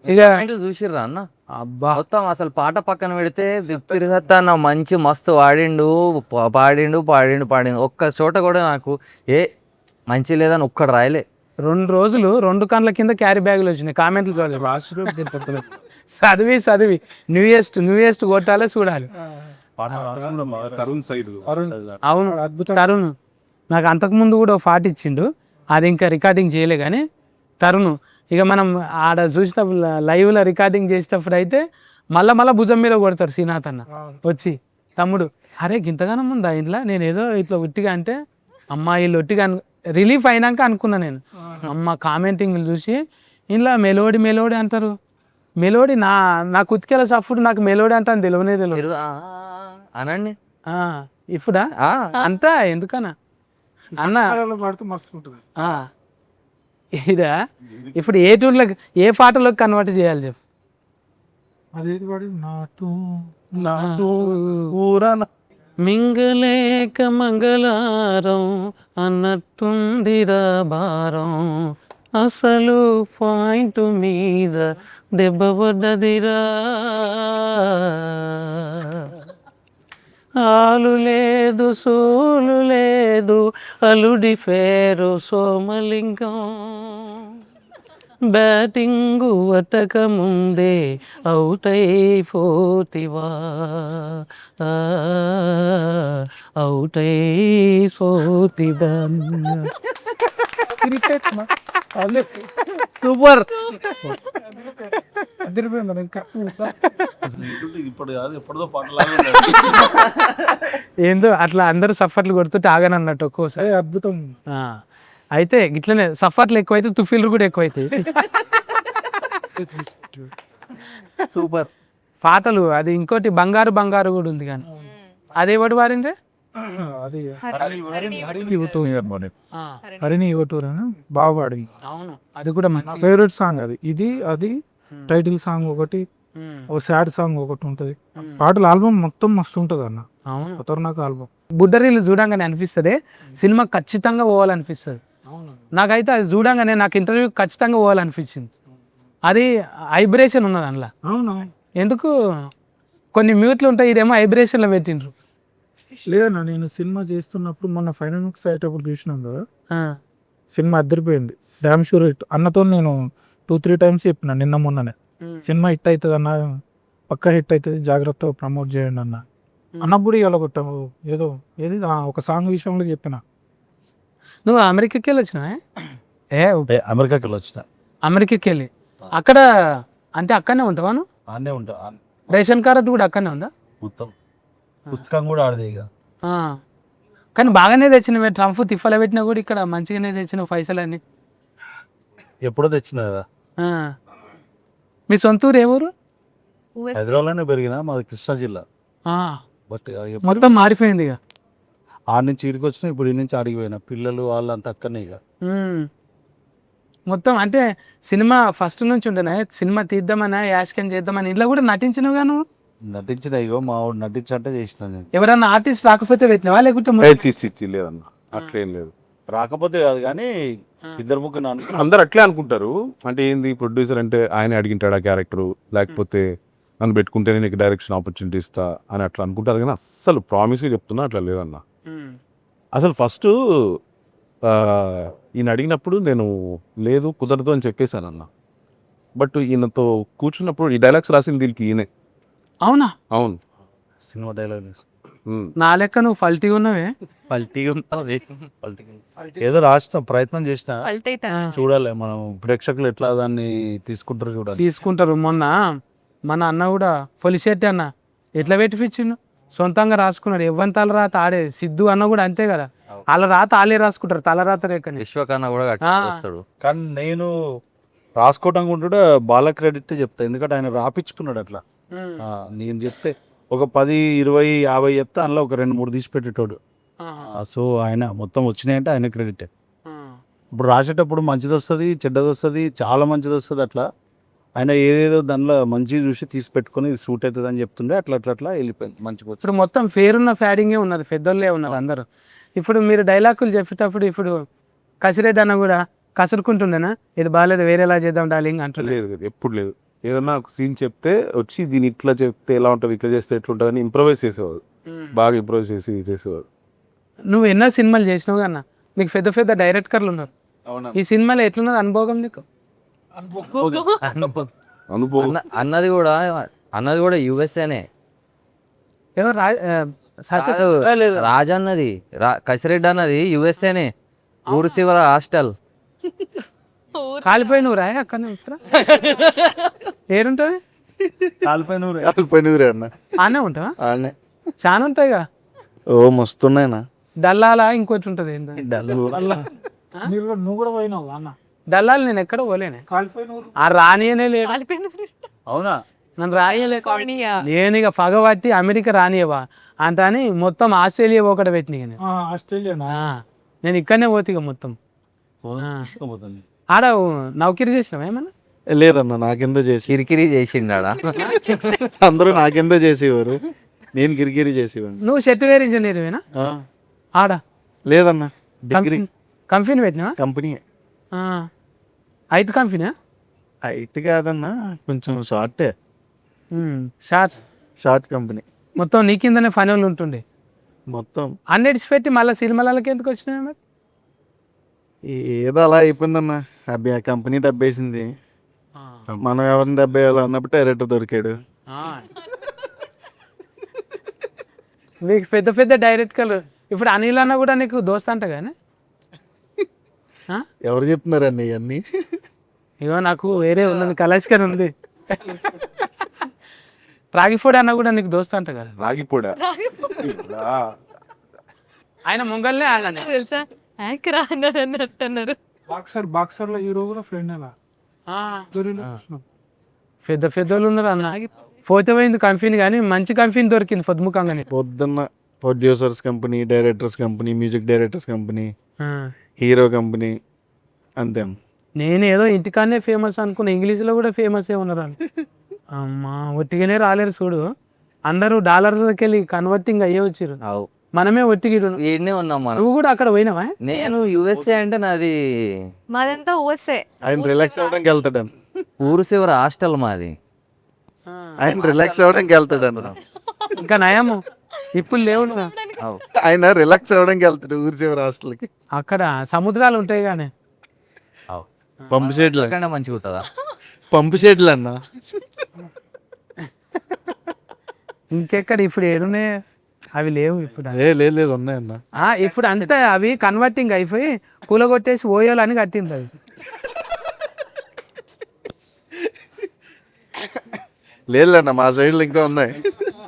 ఇక చూసిర్రా అన్న? అబ్బా మొత్తం అసలు పాట పక్కన పెడితే తిరగత్తాన్న మంచి మస్తు వాడిండు, పాడిండు. ఒక్క చోట కూడా నాకు మంచి లేదని ఒక్కడు రాయలే. 2 రోజులు 2 కళ్ళ కింద క్యారీ బ్యాగులు వచ్చినాయి. కామెంట్లు చదివి న్యూయెస్ట్ కొట్టాలి చూడాలి. తరుణ్ సైడ్ అవును తరుణ్ నాకు అంతకుముందు కూడా ఒక పాట ఇచ్చిండు, అది ఇంకా రికార్డింగ్ చేయలే కానీ తరుణ్. ఇక మనం ఆడ చూసేటప్పుడు లైవ్లో రికార్డింగ్ చేసేటప్పుడు అయితే మళ్ళా భుజం మీద కొడతారు శ్రీనాథ్ అన్న వచ్చి, తమ్ముడు అరే గింతగానం ఉందా ఇంట్లో, నేను ఏదో ఇట్లా ఒట్టిగా అంటే అమ్మాయిలు ఒట్టిగా రిలీఫ్ అయినాక అనుకున్నా నేను. అమ్మ కామెంటింగ్లు చూసి ఇంట్లో మెలోడీ అంటారు. మెలోడీ నా కుతికేల సఫుడు నాకు మెలోడీ అంటాను తెలియదు అనండి ఇప్పుడా అంతా ఎందుకన్నా అన్న పాడితే మస్తు ఉంటుంది. ఇదా ఇప్పుడు ఏ టూర్లోకి ఏ పాటలోకి కన్వర్ట్ చేయాలి చెప్పు. అదేది పాడి నాటు మింగలేక మంగళారం అన్నట్టుందిరా భారం, అసలు పాయింట్ మీద దెబ్బ పడ్డదిరా, ఆలు లేదు సోలు లేదు అలుడి పేరు సోమలింగం, బ్యాటింగు అటక ముందే అవుట్ అయిపోతివా, అవుట్ అయిపోతివా. సూపర్ ఏందో అట్లా అందరూ సఫర్లు కొడుతుంటే ఆగనన్నట్టు ఒక్కోసారి. అద్భుతం. అయితే ఇట్లనే సఫర్లు ఎక్కువైతే తుఫీలు కూడా ఎక్కువైతాయి. సూపర్ పాటలు. అది ఇంకోటి బంగారు కూడా ఉంది కానీ అదే ఒకటి వారిండే అది హరిని యువటూర్ అని బాగా పాడింది. అవును అది కూడా నా ఫేవరెట్ సాంగ్ అది టైటిల్ సాంగ్ ఒకటి, ఓ సాడ్ సాంగ్ ఒకటి ఉంటది. పాటల ఆల్బమ్ మొత్తం మస్తు ఉంటది అన్న. అవును ఖతర్నాక్ ఆల్బమ్. బుడ్డరీలు చూడంగానే అనిపిస్తుంది సినిమా ఖచ్చితంగా పోవాలనిపిస్తుంది. నాకైతే అది చూడంగానే నాకు ఇంటర్వ్యూ ఖచ్చితంగా పోవాలనిపించింది. అది వైబ్రేషన్ ఉన్నది అందులో. అవును ఎందుకు కొన్ని మ్యూట్లు ఉంటాయి, ఇదేమో వైబ్రేషన్లో పెట్టిండ్రు. లేదన్నా నేను సినిమా చేస్తున్నప్పుడు మొన్న ఫైనాన్స్ అయ్యేటప్పుడు చూసినాం కదా, సినిమా అద్దరిపోయింది. డ్యామ్ షూర్ హిట్ అన్నతో నేను 2-3 టైమ్స్ చెప్పిన నిన్న మొన్ననే, సినిమా హిట్ అవుతుంది అన్న, పక్కా హిట్ అవుతుంది, జాగ్రత్తగా ప్రమోట్ చేయండి అన్న. అన్నప్పుడు ఇవాళ కొట్టాము ఏదో ఏది ఒక సాంగ్ విషయంలో చెప్పిన. నువ్వు అమెరికాకి వెళ్ళి వచ్చినా? అమెరికాకి వెళ్ళి వచ్చిన. అమెరికాకి వెళ్ళి అక్కడ అంటే అక్కడనే ఉంటావా నువ్వు? ఆడనే ఉంటా రేషన్ కార్డు కూడా అక్కడనే ఉందా? మొత్తం పుస్తకం కూడా ఆడదే ఇక. ఆ. కానీ బాగానే తెచ్చినవే, ట్రంప్ తిప్పలు పెట్టినా కూడా ఇక్కడ మంచిగానే తెచ్చినావు పైసలన్నీ. ఎప్పుడో తెచ్చిన కదా. ఆ. మీ సొంత ఊరు ఏ ఊరు? హైదరాబాద్లోనే పెరిగిన, మాది కృష్ణా జిల్లా. ఆ. బట్ మొత్తం మారిపోయింది ఇక. ఆడ నుంచి ఈడికి వచ్చిన, ఇప్పుడు ఈ నుంచి ఆడికి పోయినా, పిల్లలు వాళ్ళంతా అక్కడనే ఇక. ఉమ్. మొత్తం అంటే సినిమా ఫస్ట్ నుంచి ఉండేనా, సినిమా తీద్దామన్నా యాష్కన్ చేద్దామని ఇంట్లో కూడా నటించినవుగా నువ్వు? నటించిన ఇగో మా వాడు నటించంటే చేసిన నేను. ఎవరన్నా ఆర్టిస్ట్ రాకపోతే పెట్టినవా లేకుంటే లేదన్న అట్లేం లేదు. రాకపోతే కాదు కానీ ఇద్దరు ముగ్గురు అనుకున్నా. అందరు అట్లే అనుకుంటారు. అంటే ఏంది ప్రొడ్యూసర్ అంటే ఆయన అడిగింటాడు ఆ క్యారెక్టర్, లేకపోతే నన్ను పెట్టుకుంటేనే నీకు డైరెక్షన్ ఆపర్చునిటీ ఇస్తా అని అట్లా అనుకుంటారు. కానీ అస్సలు ప్రామిస్గా చెప్తున్నా అట్లా లేదన్న. అసలు ఫస్ట్ ఈయన అడిగినప్పుడు నేను లేదు కుదరదు అని చెప్పేశాను అన్న. బట్ ఈయనతో కూర్చున్నప్పుడు ఈ డైలాగ్స్ రాసింది దీనికి ఈయనే. అవునా? అవును. సినిమా డైలాగ్ నా లెక్క నువ్వు ఫల్టీగా ఉన్నవే. ఏదో రాసిన ప్రయత్నం చేసిన, అల్టైతే చూడాలి మనం ప్రేక్షకులు ఎట్లా దాన్ని తీసుకుంటారో చూడాలి. తీసుకుంటారు. మొన్న మన అన్న కూడా పొలిశెట్టి అన్న ఎట్లా పెట్టిపించిండు, సొంతంగా రాసుకున్నాడు. ఎవ్వని తల రాత ఆడే. సిద్ధు అన్న కూడా అంతే కదా, వాళ్ళ రాత వాళ్ళే రాసుకుంటారు, తల రాత రేకని. విశ్వకన్నా కూడా వస్తాడు. కానీ నేను రాసుకోవటం కూడా బాల క్రెడిట్ చెప్తా, ఎందుకంటే ఆయన రాపించుకున్నాడు అట్లా. నేను చెప్తే ఒక 10, 20, 50 చెప్తే అందులో ఒక 2-3 తీసి పెట్టేటోడు. సో ఆయన మొత్తం వచ్చినాయంటే ఆయన క్రెడిట్. ఇప్పుడు రాసేటప్పుడు మంచిది వస్తుంది, చెడ్డది వస్తుంది, చాలా మంచిది వస్తుంది. అట్లా ఆయన ఏదేదో దానిలో మంచి చూసి తీసి పెట్టుకొని ఇది సూట్ అవుతుంది అని చెప్తుండే, అట్లా అట్లా అట్లా వెళ్ళిపోయింది మంచిగా. ఇప్పుడు మొత్తం ఫేరున్న ఫ్యాడింగే ఉన్నది, పెద్దోళ్ళే ఉన్నారు అందరూ. ఇప్పుడు మీరు డైలాగులు చెప్పేటప్పుడు ఇప్పుడు కసిరెడ్డి అన్న కూడా కసురుకుంటుండేనా, ఇది బాగాలేదు వేరేలా చేద్దాం డార్లింగ్ అంటారు? లేదు లేదు, ఎప్పుడు లేదు. ఏదన్నా ఒక సీన్ చెప్తే వచ్చి దీన్ని ఇట్లా చెప్తే ఎలా ఉంటుంది, ఇట్లా చేస్తే ఎట్లా ఉంటుంది అని ఇంప్రవైజ్ చేసేవాడు. బాగా ఇంప్రవైజ్ చేసి చేసేవాడు. నువ్వు ఎన్నో సినిమాలు చేసినావు అన్న, నీకు పెద్ద పెద్ద డైరెక్టర్లు ఉన్నారు. ఈ సినిమాలో ఎట్లున్నది అనుభవం నీకు? అనుభవం అన్నది కూడా యుఎస్ఏనే. ఎవరు రాజా అన్నది కసిరెడ్డి అన్నది యుఎస్ఏనే. ఊరు చివర హాస్టల్. కాలిపోయి నువ్వు రాయ అక్కడ ఏరుంటుంది? కాలిపోయినూరే అన్న. ఆనే ఉంటావా? ఆడనే చాలా ఉంటాయిగా. ఓ మస్తున్నాయినా. దల్లాలా ఇంకోటి ఉంటుంది ఏంటంటే నువ్వు కూడా పోయినావు అన్న? దల్లాలు నేను ఎక్కడ పోలేనే, కాలిపోయినూరు. ఆ రానియనే లేదు. అవునా? నన్ను రానియలే. నేను ఇక పగబట్టి అమెరికా రానియవా అంత అని మొత్తం ఆస్ట్రేలియా ఒకటి పెట్టిన. ఆస్ట్రేలియానా? నేను ఇక్కడనే పోతే ఇక మొత్తం. ఆడ నౌకరీ చేసినావా ఏమన్నా? లేదన్న, నాకెందో చేసి కిరికిరి చేసిండాడా. అందరూ నాకెందో చేసేవారు, నేను గిరిగిరి చేసేవాడు. నువ్వు సాఫ్ట్వేర్ ఇంజనీర్వేనా? ఆడ లేదన్న, డిగ్రీ కంపెనీ పెట్టినావా? కంపెనీ. అయితే కంపెనీ ఐటీ కాదన్న, కొంచెం షార్టే. Short company. మొత్తం నీ కిందనే పని వాళ్ళు ఉంటుండే మొత్తం. అన్నిటిసి పెట్టి మళ్ళీ సినిమాలకి ఎందుకు వచ్చినాయి మరి? ఏదో అలా అయిపోయిందన్న, ఆ కంపెనీ దెబ్బేసింది. మనం ఎవరిని దెబ్బేయాలి అన్నప్పుడు డైరెక్టర్ దొరికాడు. మీకు పెద్ద పెద్ద డైరెక్టర్లు ఇప్పుడు అనిల్ అన్న కూడా నీకు దోస్త్ అంట కానీ. ఎవరు చెప్తున్నారండి ఇవన్నీ? ఇగో నాకు వేరే ఉన్నది, కలాష్కర్ ఉంది. రాగిపోడి అన్న కూడా నీకు దోస్త్ అంట కదా? రాగిపోడా ఆయన ముంగల్నే అలానే తెలుసా, యాక్రా అన్నారు. బాక్సర్ లో హీరో కూడా ఫ్రెండ్ అలా. పెద్ద పెద్దోళ్ళు ఉన్నారు అన్న. పోతే పోయింది కంపెనీ, కానీ మంచి కంపెనీ దొరికింది పొద్దుముఖంగానే. పొద్దున్న producers company, directors company, music directors company, hero company, అంతే. నేను ఏదో ఇంటికానే ఫేమస్ అనుకున్నా, ఇంగ్లీష్లో కూడా ఫేమసే ఉన్నారు అని. అమ్మా ఒట్టిగానే రాలేరు చూడు, అందరూ డాలర్లకి వెళ్ళి కన్వర్టింగ్ అయ్యే వచ్చారు. మనమే ఒట్టిగి ఈడనే ఉన్నాం మనం. నువ్వు కూడా అక్కడ పోయినావా? నేను యుఎస్ఏ అంటే నాది మాదంతా ఊసే. ఆయన రిలాక్స్ అవ్వడానికి వెళ్తాడు. ఊరు చివర హాస్టల్ మాది. ఆయన రిలాక్స్ అవ్వడానికి వెళ్తాడు అన్న. ఇంకా నయము ఇప్పుడు లేవు. ఆయన రిలాక్స్ అవ్వడానికి వెళ్తాడు ఊరి చివరి హాస్టల్కి. అక్కడ సముద్రాలు ఉంటాయి కానీ పంపు షెడ్లు మంచిగా ఉంటుందా? పంపు షెడ్లు అన్న. ఇంకెక్కడ ఇప్పుడు ఏడునే అవి లేవు ఇప్పుడు. లేదు ఉన్నాయన్న. ఇప్పుడు అంతా అవి కన్వర్టింగ్ అయిపోయి కూలగొట్టేసి ఓయోలు అని కట్టింది అవి. లేదన్న మా సైడ్లో ఇంకా ఉన్నాయి,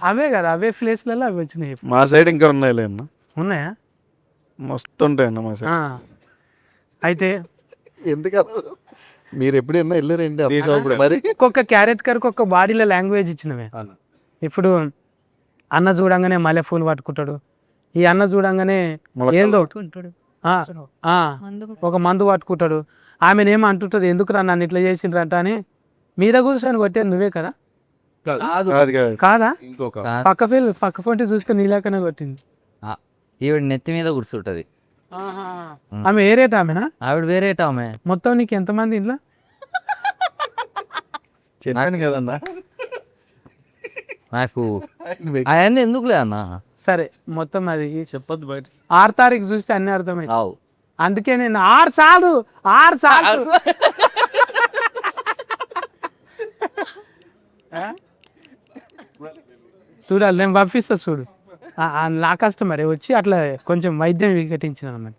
అవే కదా, అవే ప్లేస్లలో అవి వచ్చినాయి. మా సైడ్ ఇంకా ఉన్నాయి లేదన్న, ఉన్నాయా? మస్తు ఉంటాయన్న మా సైడ్. ఆ. అయితే ఎందుకన్నా మీరు ఎప్పుడైనా వెళ్ళారండి అప్పుడు మరి? ఒక్కొక్క క్యారెట్ కర్కి ఒక్క బాడీలో లాంగ్వేజ్ ఇచ్చినవే. ఇప్పుడు అన్న చూడంగానే మల్లె పూలు పట్టుకుంటాడు, ఈ అన్న చూడంగానే ఏందో ఆ, ఆ, ఒక మందు పట్టుకుంటాడు, ఆమెనేమో అంటుంటుంది ఎందుకురా నన్ను ఇట్లా చేసిండ్రంట అని మీద కూర్చొని కొట్టేది నువ్వే కదా? కాదు కాదు, కాదా? ఇంకొక పక్క ఫోటో చూస్తే నీలాకనే కొట్టింది. ఈవిడ నెత్తి మీద కూర్చుంటది. ఆమె ఏ రేట్ ఆమెనా? ఆవిడ వేరేట ఆమె. మొత్తం నీకు ఎంతమంది ఇంట్లో? చెప్పాను కదన్నా. నాకు అవన్నీ ఎందుకులే అన్న. సరే మొత్తం అది చెప్పొద్దు బయట. 6 తారీఖు చూస్తే అన్ని అర్థమైంది. అవు అందుకే నేను 6 సార్లు చూడాలి, నేను పంపిస్తా చూడు. నా కస్టమరే వచ్చి అట్లా కొంచెం వైద్యం వికటించిన అన్నమాట.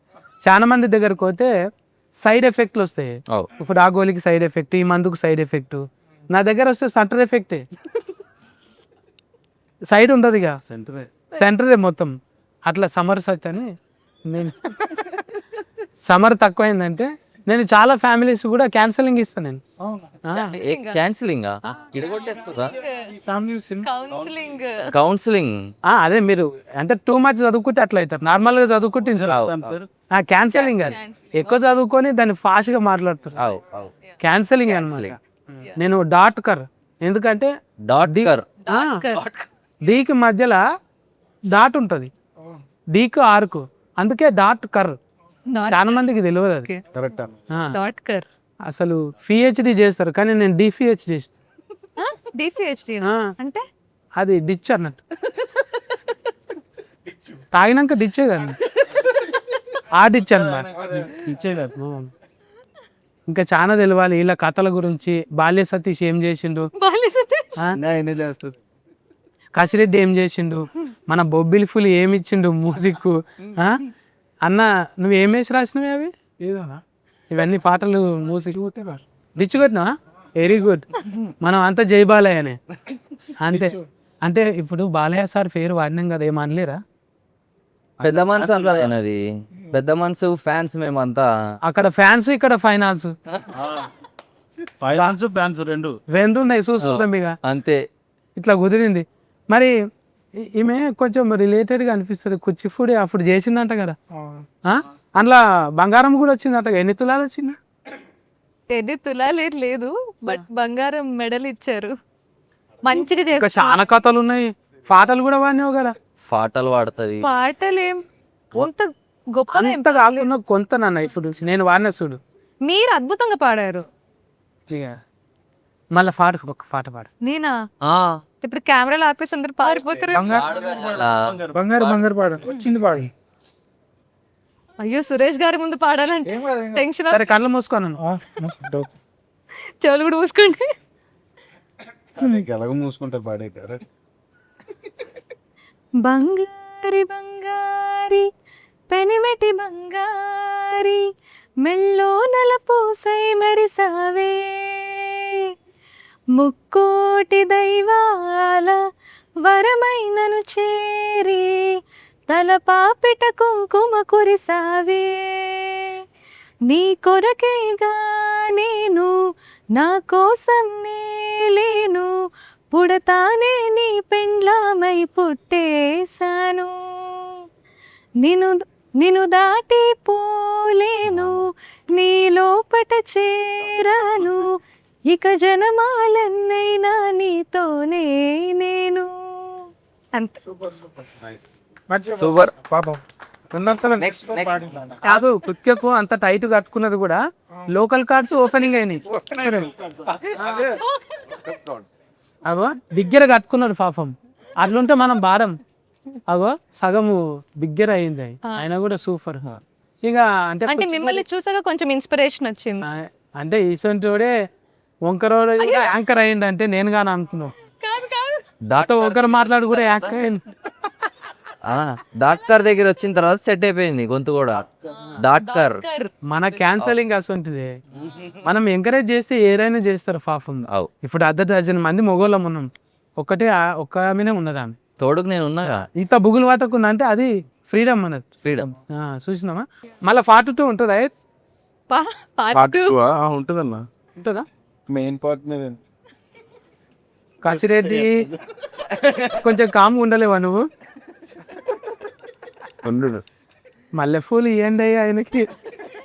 చాలా మంది దగ్గరకు పోతే సైడ్ ఎఫెక్ట్లు వస్తాయి. అవు ఇప్పుడు ఆ గోళీకి సైడ్ ఎఫెక్ట్, ఈ మందుకు సైడ్ ఎఫెక్ట్. నా దగ్గర వస్తే సెంటర్ ఎఫెక్టే, సైడ్ ఉండదు ఇక, సెంటరే మొత్తం. అట్లా సమర్ సత్ అని నేను సమర్ తక్కువైందంటే నేను చాలా ఫ్యామిలీస్ కూడా క్యాన్సలింగ్ ఇస్తాను నేను. Cancelling counselling. అదే మీరు అంటే టూ మచ్ చదువుకుంటే అట్లా అవుతారు, నార్మల్గా చదువుకుంటే క్యాన్సలింగ్ అది ఎక్కువ చదువుకొని దాన్ని ఫాస్ట్గా మాట్లాడుతారు. క్యాన్సలింగ్ అనమాట. నేను డాట్ కర్, ఎందుకంటే డీకి మధ్యలో డాట్ ఉంటుంది, డీకు ఆర్కు, అందుకే డాట్ కర్. చాలా మందికి తెలియదు అది. కరెక్ట్ అన్న. డాట్ కర్. అసలు పిహెచ్డి చేస్తారు కానీ నేను డిపిహెచ్ చేసి డిపిహెచ్డి అంటే అది డిచ్ అన్నట్టు, తాగినాక డిచ్చే కదా, ఆ డిచ్ అన్నమాట. ఇంకా చాలా తెలియాలి వీళ్ళ కథల గురించి. బాల్య సతీష్ ఏం చేసిండు, కసిరెడ్డి ఏం చేసిండు, మన బొబ్బిలి ఫుల్ ఏమి ఇచ్చిండు మ్యూజిక్. అన్న నువ్వు ఏం వేసి రాసినవి అవి? ఏదన్నా ఇవన్నీ పాటలు మ్యూజిక్ డిచ్ కొట్టినా? Very good. మనం అంతా జై బాలయ్యనే అంతే. అంటే ఇప్పుడు బాలయ్య సార్ పేరు వాడినాం కదా, ఏమనలేరా? పెద్ద మనసు అంటది, పెద్ద మనసు ఫ్యాన్స్ మేమంతా. అక్కడ ఫ్యాన్స్, ఇక్కడ ఫైనాన్స్, ఫ్యాన్స్ రెండు ఉన్నాయి, చూసుకుంటాం ఇక అంతే. ఇట్లా కుదిరింది. మరి ఈమె కొంచెం రిలేటెడ్గా అనిపిస్తుంది. కూచిపూడి అప్పుడు చేసిందంట కదా, అందులో బంగారం కూడా వచ్చిందంట. ఎన్ని తులాలు వచ్చిందా? 10 తులాలు లేదు, బట్ బంగారం మెడల్ ఇచ్చారు. మంచిగా ఇంకా చేస్తారు. చాలా కథలు ఉన్నాయి, పాటలు కూడా వాడినావు కదా. పాటలు పాడుతుంది. పాటలేం అంత గొప్ప అంత కాకుండా కొంత నన్న ఇప్పుడు నేను వాడిన చూడు. మీరు అద్భుతంగా పాడారు. ఇక మళ్ళీ ఒక పాట పాడు. నేనా? ఇప్పుడు కెమెరాలు ఆపేసి అందరు పారిపోతారు. బంగారు బంగారు పాడు వచ్చింది పాడు. అయ్యో సురేష్ గారి ముందు పాడాలంటే టెన్షన్. సరే కళ్ళు మూసుకోను, చెవులు కూడా మూసుకోండి. ఎలాగో మూసుకుంటారు పాడేటారు. బంగారి బంగారి పెనిమెటి బంగారి మెళ్ళో నలపూసై మెరిసావే, ముక్కోటి దైవాల వరమైనను చేరి తలపాపిట కుంకుమ కురిసావే. నీ కొరకేగా నేను, నా కోసం నేలేను, పుడతానే నీ పెండ్లామై పుట్టేశాను. నిన్ను దాటి పోలేను, నీ లోపట చేరాను, ఇక జనమాలన్నైనా నీతోనే నేను. అంతే. సూపర్. పాపం కాదు కుక్కెకు అంత టైట్ కట్టుకున్నది కూడా లోకల్ కార్డ్స్ ఓపెనింగ్ అయినాయి. అగో బిగ్గర కట్టుకున్నాడు పాపం. అట్లుంటే మనం భారం. అగో సగము బిగ్గర అయింది, ఆయన కూడా సూపర్. ఇక అంటే మిమ్మల్ని చూసాక కొంచెం ఇన్స్పిరేషన్ వచ్చింది. అంటే ఈసొంటోడే వంకరోడు యాంకర్ అయ్యిండు అంటే నేను కానీ అనుకున్నావు. కాదు కాదు, దాంతో ఒకరు మాట్లాడు కూడా యాంకర్ అయింది. డాక్టర్ దగ్గర వచ్చిన తర్వాత సెట్ అయిపోయింది గొంతు కూడా. డాక్టర్ మన క్యాన్సలింగ్ అసంటిది. మనం ఎంకరేజ్ చేస్తే ఏదైనా చేస్తారు పాపం. అవు ఇప్పుడు 10 మంది మొగోళ్ళం ఉన్నాం, ఒక్క ఆమెనే ఉన్నది ఆమె. తోడుకు నేను ఉన్నాగా. ఇంత బుగులు పట్టకుండా అంటే అది ఫ్రీడమ్ అన్నది. ఫ్రీడమ్. చూసినామా? మళ్ళీ 42 ఉంటుందా? పార్ట్ ఉంటుందన్న. ఉంటుందా? మెయిన్ పార్ట్ మీద కసిరెడ్డి కొంచెం కామ్గా ఉండలేవా నువ్వు? మల్లెపూలు ఇవ్వండి అయ్యా ఆయనకి.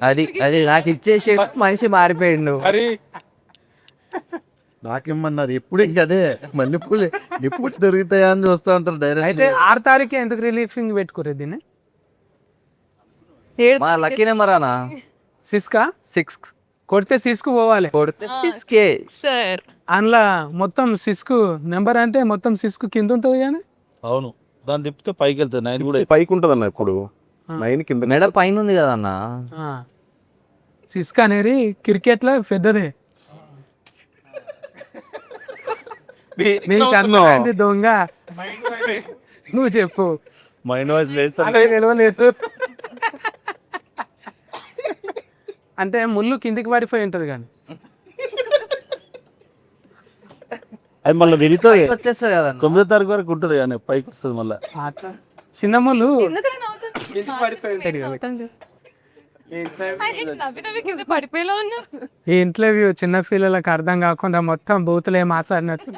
అది అది నాకు ఇచ్చేసి మనిషి మారిపోయిండు. నాకేమన్నారు ఎప్పుడు ఇంక అదే మల్లెపూలు ఎప్పుడు దొరుకుతాయా అని చూస్తూ ఉంటారు డైరెక్ట్. అయితే 6 తారీఖు ఎందుకు రిలీఫింగ్ పెట్టుకోరు దీన్ని? మా లక్కీ నెంబర్ అనా సిస్కా 6 కొడితే సిస్కు పోవాలి. కొడితే 6K. సార్ అందులో మొత్తం సిస్కు నెంబర్ అంటే మొత్తం సిస్కు కింద ఉంటుంది కానీ. అవును, దాన్ని తిప్పితే పైకి వెళ్తుంది. 9 కూడా పైకి ఉంటుంది అన్న, ఇప్పుడు 9 కింద. మెడ పైన ఉంది కదన్న. సిస్క్ అనేది క్రికెట్లో పెద్దదే. నీకు అర్థమైంది దొంగ, నువ్వు చెప్పు. మైండ్ వాయిస్ వేస్తా. అదే నిలవలేదు అంటే ముళ్ళు కిందికి పడిపోయి ఉంటుంది కానీ. అది మళ్ళీ విరిగితే వచ్చేస్తుంది కదన్న. 9వ తారీఖు వరకు ఉంటుంది కానీ పైకి వస్తుంది మళ్ళీ. అట్లా చిన్న ముళ్ళు ఎందుకలా నవ్వుతుంది? కిందికి పడిపోయి ఉంటుంది కదా. పడిపోయేలా ఉన్నా. ఈ ఇంటర్వ్యూ చిన్న పిల్లలకు అర్థం కాకుండా మొత్తం బూతులే మాట్లాడినట్టు.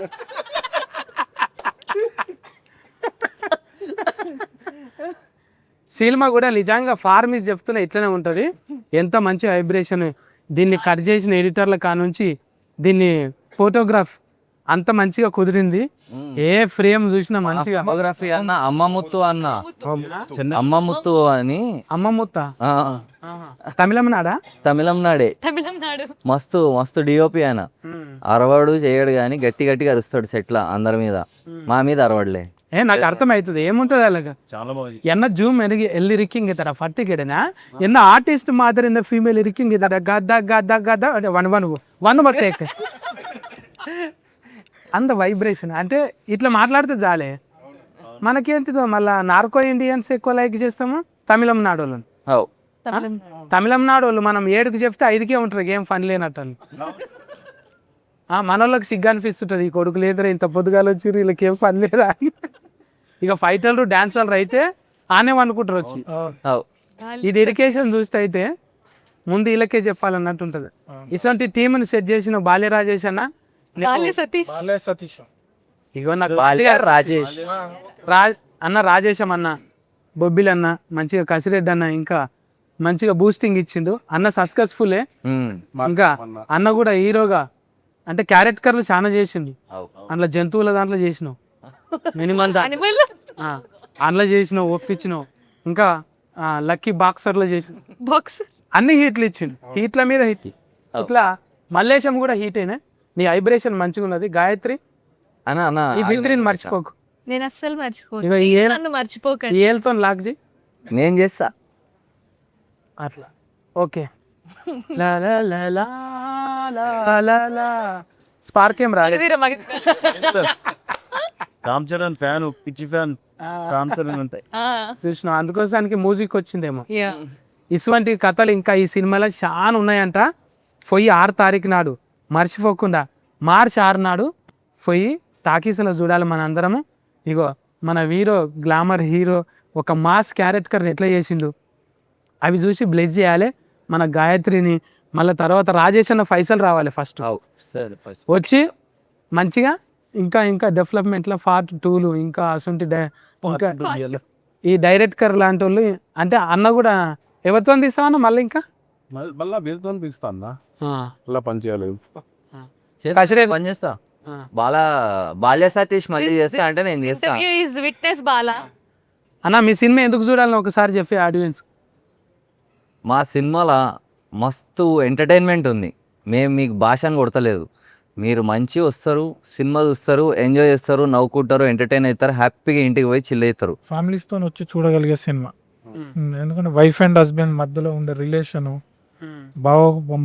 సినిమా కూడా నిజంగా ఫార్మీస్ చెప్తున్నా ఇట్లనే ఉంటుంది. ఎంత మంచి వైబ్రేషన్. దీన్ని కట్ చేసిన ఎడిటర్ల కానుంచి దీన్ని ఫోటోగ్రాఫ్ అంత మంచిగా కుదిరింది. ఏ ఫ్రేమ్ చూసినా మంచిగా. ఫోటోగ్రఫీ అన్న అమ్మముత్తు అన్న, అమ్మముత్తు అని. అమ్మమ్ముత్త ఆ, తమిళనాడా? తమిళనాడే. తమిళనాడు. మస్తు మస్తు డిఓపి ఆయన. అరవడు చేయడు కానీ గట్టి గట్టిగా అరుస్తాడు సెట్ల అందరి మీద. మా మీద అరవడలే. నాకు అర్థమవుతుంది ఏముంటుంది అలాగా. చాలా బాగా என்ன ஜூம் எனக்கு எல்லி இருக்கீங்க தர ஃபட்டு கேடுனா என்ன ஆர்டிஸ்ட் மாதிரி இந்த ஃபீமேல் இருக்கீங்க தர கதா கதா கதா వన్ బట్టేక్ అంత వైబ్రేషన్ అంటే ఇట్లా మాట్లాడితే చాలే. మనకేంటిదో మళ్ళీ నార్కో ఇండియన్స్ ఎక్కువ లైక్ చేస్తాము తమిళనాడు వాళ్ళని. అవు తమిళనాడు వాళ్ళు మనం 7కి చెప్తే 5కే ఉంటారు, ఏం ఫన్ లేనట్టు. మన వాళ్ళకి సిగ్గు అనిపిస్తుంటుంది, ఈ కొడుకు లేదురా ఇంత పొద్దుగాలు వచ్చి వీళ్ళకి ఏం పని లేదా. ఇక ఫైటర్లు డాన్సర్లు అయితే ఆనే అనుకుంటారు వచ్చి. అవు ఈ డెడికేషన్ చూస్తే అయితే ముందు వీళ్ళకే చెప్పాలన్నట్టు ఉంటుంది. ఇటువంటి టీంని సెట్ చేసిన బాల్య రాజేష్ అన్న, సతీష్. ఇగో నాకు రాజేష్ అన్న రాజేశం అన్న, బొబ్బిల్ అన్న, మంచిగా కసిరెడ్డి అన్న ఇంకా మంచిగా బూస్టింగ్ ఇచ్చిండు అన్న. సక్సెస్ఫుల్లే. ఇంకా అన్న కూడా హీరోగా అంటే క్యారెక్టర్లు చాలా చేసిండు. అందులో జంతువుల దాంట్లో చేసినావు, మినిమం అందులో చేసినావు, ఒప్పించినావు. ఇంకా లక్కీ బాక్సర్లో చేసిన అన్ని హీట్లు ఇచ్చిండు. హీట్ల మీద హీట్. ఇట్లా మల్లేశం కూడా హీట్ అయినా. నీ వైబ్రేషన్ మంచిగా ఉన్నది. గాయత్రి అన్న అన్న ఈ బింద్రిని మర్చిపోకు. నేను అస్సలు మర్చిపోను. ఇగో నన్ను మర్చిపోకండి. ఈ ఏళ్ళతో లాక్ చేయి నేను చేస్తా అట్లా. ఓకే. లా లా లా లా లా లా లా. స్పార్క్ ఏం రాలేదు. రామ్ చరణ్ ఫ్యాన్, పిచ్చి ఫ్యాన్ రామ్ చరణ్ ఉంటాయి. చూసిన అందుకోసానికి మ్యూజిక్ వచ్చిందేమో. ఇటువంటి కథలు ఇంకా ఈ సినిమాలో చాలా ఉన్నాయంట. పొయ్యి 6 తారీఖు నాడు మర్చిపోకుండా మార్చి 6 నాడు పొయ్యి టాకీస్లో చూడాలి మన అందరము. ఇగో మన హీరో గ్లామర్ హీరో ఒక మాస్ క్యారెక్టర్ని ఎట్లా చేసిండు అవి చూసి బ్లెస్ చేయాలి మన గాయత్రిని. మళ్ళీ తర్వాత రాజేష్ అన్న పైసలు రావాలి ఫస్ట్ వచ్చి మంచిగా ఇంకా ఇంకా డెవలప్మెంట్లో పార్ట్ 2లు ఇంకా అసంటి ఇంకా ఈ డైరెక్టర్ లాంటి వాళ్ళు అంటే అన్న కూడా ఎవరితో తీస్తామన్నా మళ్ళీ ఇంకా మళ్ళీ వీళ్ళతో తీస్తా అన్న, మళ్ళీ పని చేయాలి. పని చేస్తా. బాల్య సతీష్ మళ్ళీ చేస్తా అంటే నేను చేస్తా. విట్నెస్ బాలా అన్న మీ సినిమా ఎందుకు చూడాలని ఒకసారి చెప్పే ఆడియన్స్. మా సినిమాలో మస్తు ఎంటర్టైన్మెంట్ ఉంది. మేము మీకు భాషను కొడతలేదు. మీరు మంచి వస్తారు, సినిమా చూస్తారు, ఎంజాయ్ చేస్తారు, నవ్వుకుంటారు, ఎంటర్టైన్ అవుతారు, హ్యాపీగా ఇంటికి పోయి చిల్ అవుతారు. ఫ్యామిలీస్తో వచ్చి చూడగలిగే సినిమా. ఎందుకంటే వైఫ్ అండ్ హస్బెండ్ మధ్యలో ఉండే రిలేషను, బావ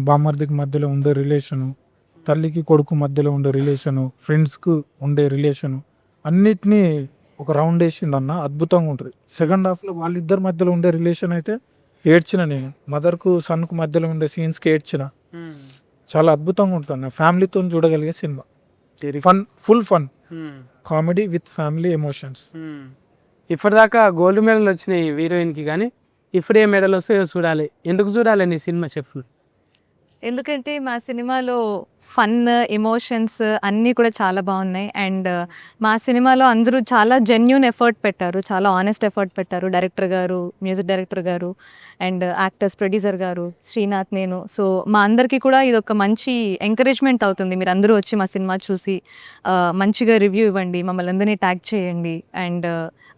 బామర్దికి మధ్యలో ఉండే రిలేషను, తల్లికి కొడుకు మధ్యలో ఉండే రిలేషను, ఫ్రెండ్స్కు ఉండే రిలేషను, అన్నిటినీ ఒక రౌండ్ వేసింది అన్న, అద్భుతంగా ఉంటుంది. సెకండ్ హాఫ్లో వాళ్ళిద్దరి మధ్యలో ఉండే రిలేషన్ అయితే ఏడ్చిన నేను, మదర్కు సన్కు మధ్యలో ఉండే సీన్స్కి ఏడ్చిన. చాలా అద్భుతంగా ఉంటుంది అన్న, ఫ్యామిలీతో చూడగలిగే cinema. Fun, full fun comedy with family emotions. ఇప్పటిదాకా గోల్డ్ మెడల్ వచ్చినాయి హీరోయిన్కి, కానీ ఇప్పుడు ఏ మెడల్ వస్తాయో చూడాలి. ఎందుకు చూడాలి నీ సినిమా చెఫ్లు? ఎందుకంటే మా సినిమాలో ఫన్, ఎమోషన్స్ అన్నీ కూడా చాలా బాగున్నాయి. అండ్ మా సినిమాలో అందరూ చాలా జెన్యూన్ ఎఫర్ట్ పెట్టారు, చాలా ఆనెస్ట్ ఎఫర్ట్ పెట్టారు. డైరెక్టర్ గారు, మ్యూజిక్ డైరెక్టర్ గారు, అండ్ యాక్టర్స్, ప్రొడ్యూసర్ గారు, శ్రీనాథ్, నేను. సో మా అందరికీ కూడా ఇది ఒక మంచి ఎంకరేజ్మెంట్ అవుతుంది. మీరు అందరూ వచ్చి మా సినిమా చూసి మంచిగా రివ్యూ ఇవ్వండి, మమ్మల్ని అందరినీ ట్యాగ్ చేయండి, అండ్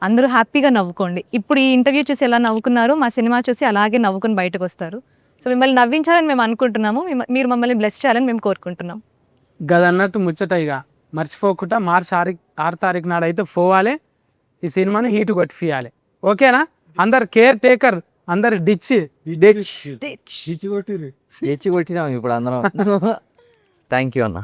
అందరూ హ్యాపీగా నవ్వుకోండి. ఇప్పుడు ఈ ఇంటర్వ్యూ చూసి ఎలా నవ్వుకున్నారో మా సినిమా చూసి అలాగే నవ్వుకుని బయటకు వస్తారు. సో మిమ్మల్ని నవ్వించాలని మేము అనుకుంటున్నాము, మీరు మమ్మల్ని బ్లెస్ చేయాలని మేము కోరుకుంటున్నాం. గదన్నట్టు ముచ్చట ఇక మర్చిపోకుండా మార్చి 6 తారీఖు నాడు అయితే పోవాలి, ఈ సినిమాని హీట్ కొట్టియాలి. ఓకేనా? అందరు కేర్ టేకర్, అందరు డిచ్ ఎచ్చి కొట్టినాం ఇప్పుడు అందరం. థ్యాంక్ యూ అన్న.